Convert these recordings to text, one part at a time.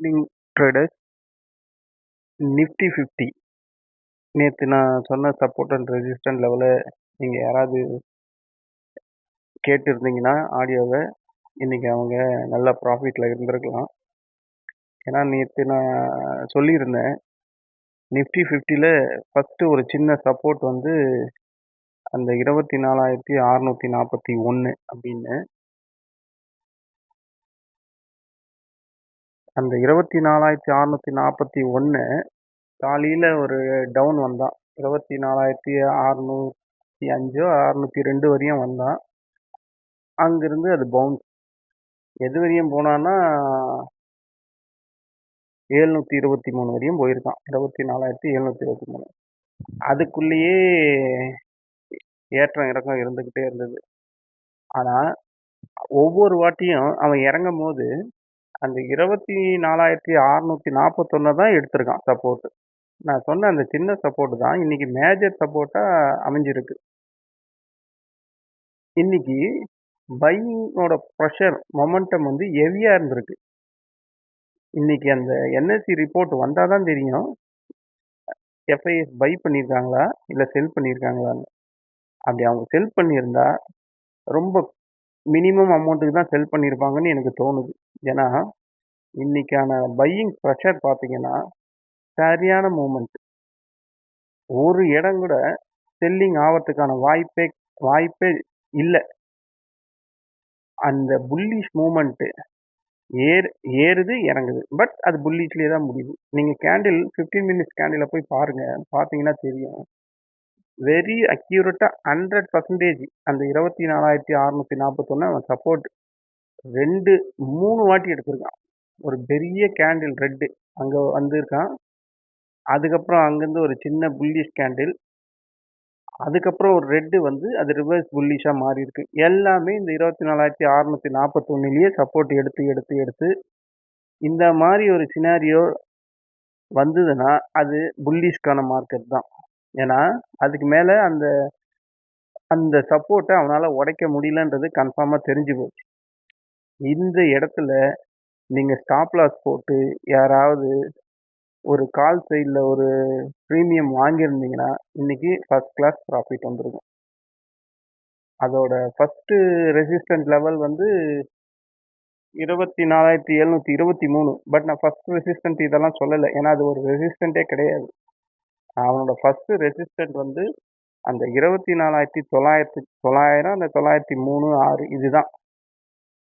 Morning traders Nifty 50 நேற்று நான் சொன்ன சப்போர்ட் அண்ட் ரெசிஸ்டன்ட் லெவலை நீங்கள் யாராவது கேட்டிருந்தீங்கன்னா ஆடியோவை இன்றைக்கி அவங்க நல்ல ப்ராஃபிட்டில் இருந்திருக்கலாம். ஏன்னா நேற்று நான் சொல்லியிருந்தேன் நிஃப்டி 50ல் ஃபஸ்ட்டு ஒரு சின்ன சப்போர்ட் வந்து அந்த 24,641 அப்படின்னு. அந்த 24,641 காலையில் ஒரு டவுன் வந்தான். 24,605 602 வரையும் வந்தான். அங்கிருந்து அது பவுன்ஸ் எது வரையும் போனான்னா 723 வரையும் போயிருக்கான். 24,723 அதுக்குள்ளேயே ஏற்றம் இறக்கம் இருந்துக்கிட்டே இருந்தது. ஆனால் ஒவ்வொரு வாட்டியும் அவன் இறங்கும் போது அந்த 24,641 தான் எடுத்திருக்கான் சப்போர்ட். நான் சொன்ன அந்த சின்ன சப்போர்ட் தான் இன்னைக்கு மேஜர் சப்போர்ட்டாக அமைஞ்சிருக்கு. இன்னைக்கு பையிங்கோட ப்ரெஷர் மொமெண்டம் வந்து ஹெவியாக இருந்திருக்கு. இன்னைக்கு அந்த என்எஸ்சி ரிப்போர்ட் வந்தால் தான் தெரியும் எஃப்ஐஎஸ் பை பண்ணியிருக்காங்களா இல்லை செல் பண்ணியிருக்காங்களான்னு. அப்படி அவங்க செல் பண்ணியிருந்தா ரொம்ப மினிமம் அமௌண்ட்டுக்கு தான் செல் பண்ணியிருப்பாங்கன்னு எனக்கு தோணுது. ஏன்னா இன்னைக்கான பையிங் ப்ரெஷர் பார்த்தீங்கன்னா சரியான மூமெண்ட். ஒரு இடம் கூட செல்லிங் ஆகிறதுக்கான வாய்ப்பே இல்லை. அந்த புல்லிஷ் மூமெண்ட்டு ஏறுது இறங்குது, பட் அது புல்லிஷ்லேயே தான் முடியுது. நீங்கள் கேண்டில் 15 மினிட்ஸ் கேண்டிலை போய் பாருங்கள், பார்த்தீங்கன்னா தெரியும். வெரி அக்யூரேட்டாக 100% அந்த 24,641 அவன் சப்போர்ட் 2-3 வாட்டி எடுத்திருக்கான். ஒரு பெரிய கேண்டில் ரெட்டு அங்கே வந்திருக்கான். அதுக்கப்புறம் அங்கேருந்து ஒரு சின்ன புல்லிஷ் கேண்டில், அதுக்கப்புறம் ஒரு ரெட்டு வந்து அது ரிவர்ஸ் புல்லிஷாக மாறி இருக்கு. எல்லாமே இந்த 24,641 சப்போர்ட் எடுத்து இந்த மாதிரி ஒரு சினாரியோ வந்ததுன்னா அது புல்லிஷ்கான மார்க்கெட் தான். ஏன்னா அதுக்கு மேலே அந்த சப்போர்ட்டை அவனால் உடைக்க முடியலன்றது கன்ஃபார்மாக தெரிஞ்சு போச்சு. இந்த இடத்துல நீங்கள் ஸ்டாப் லாஸ் போட்டு யாராவது ஒரு கால் சைடில் ஒரு ப்ரீமியம் வாங்கியிருந்தீங்கன்னா இன்னைக்கு ஃபர்ஸ்ட் கிளாஸ் ப்ராஃபிட் வந்துருக்கும். அதோட ஃபஸ்ட்டு ரெசிஸ்டன்ட் லெவல் வந்து 24,723. பட் நான் ஃபர்ஸ்ட் ரெசிஸ்டன்ட் இதெல்லாம் சொல்லலை, ஏன்னா அது ஒரு ரெசிஸ்டண்ட்டே கிடையாது. அவனோட ஃபர்ஸ்ட் ரெசிஸ்டன்ட் வந்து அந்த 24,900 அந்த 903 இதுதான்.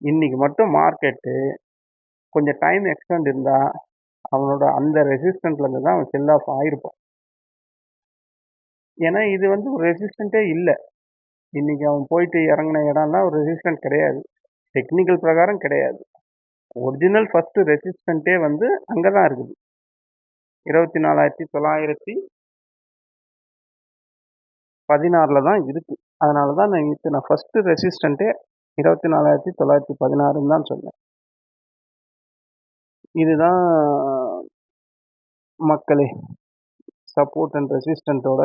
இன்னைக்கு மட்டும் மார்க்கெட்டு கொஞ்சம் டைம் எக்ஸ்டெண்ட் இருந்தால் அவனோட அந்த ரெசிஸ்டன்ட்லேருந்து தான் அவன் செல் ஆஃப் ஆகிருப்பான். ஏன்னா இது வந்து ஒரு ரெசிஸ்டண்ட்டே இல்லை. இன்னைக்கு அவன் போயிட்டு இறங்கின இடம்லாம் ஒரு ரெசிஸ்டன்ட் கிடையாது, டெக்னிக்கல் பிரகாரம் கிடையாது. ஒரிஜினல் ஃபர்ஸ்ட் ரெசிஸ்டண்ட்டே வந்து அங்கே தான் இருக்குது, 24,916 தான் இருக்கு. அதனால தான் நான் ஃபர்ஸ்ட் ரெசிஸ்டண்ட்டே 24,916 தான் சொன்னேன். இதுதான் மக்களே சப்போர்ட் அண்ட் ரெசிஸ்டண்ட்டோட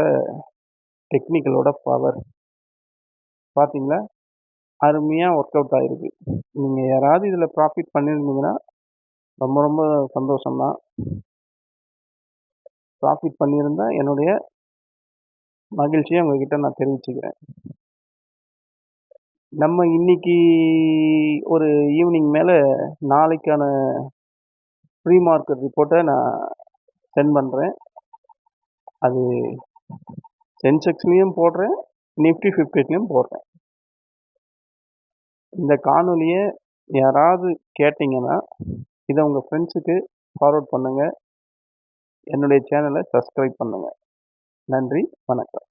டெக்னிக்கலோட பவர். பார்த்தீங்களா, அருமையாக ஒர்க் அவுட் ஆகிருக்கு. நீங்கள் யாராவது இதில் ப்ராஃபிட் பண்ணியிருந்தீங்கன்னா ரொம்ப ரொம்ப சந்தோஷம்தான். ப்ராஃபிட் பண்ணியிருந்தா என்னுடைய மகிழ்ச்சியை உங்ககிட்ட நான் தெரிவிச்சுக்கிறேன். நம்ம இன்னைக்கு ஒரு ஈவினிங் மேலே நாளைக்கான ப்ரீ மார்க்கெட் ரிப்போர்ட்டை நான் சென்ட் பண்ணுறேன். அது சென்செக்ஸ்லேயும் போடுறேன், நிஃப்டி 50லையும் போடுறேன். இந்த காணொலியை யாராவது கேட்டிங்கன்னா இதை உங்கள் ஃப்ரெண்ட்ஸுக்கு ஃபார்வர்ட் பண்ணுங்கள். என்னுடைய சேனலை சப்ஸ்கிரைப் பண்ணுங்கள். நன்றி, வணக்கம்.